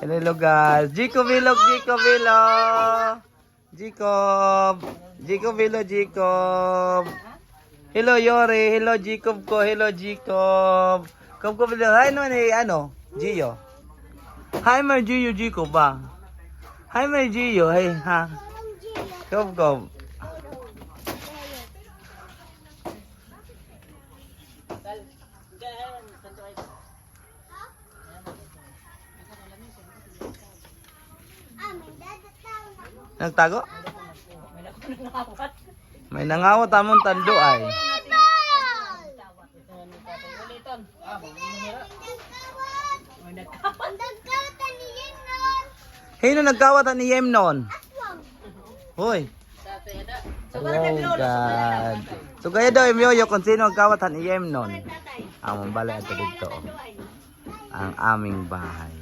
Hello guys. Jico Vlog, Jico Vlog. Jico Vlog, Jacob. Hello Yori, hello Jacob ko, hello Jacob. Kom ko Vlog. Hi no ni ano? Gio. Hi my Gio Jacob ba? Hi my Gio, hey ha. Kom. Nagtago? May nangawat among tando ay. Hino nagkawat ni Yemnon? Hoy. Oh God. So kaya daw imyoyo kung sino nagkawat ni Yemnon. Among balay ato dito. Ang aming bahay.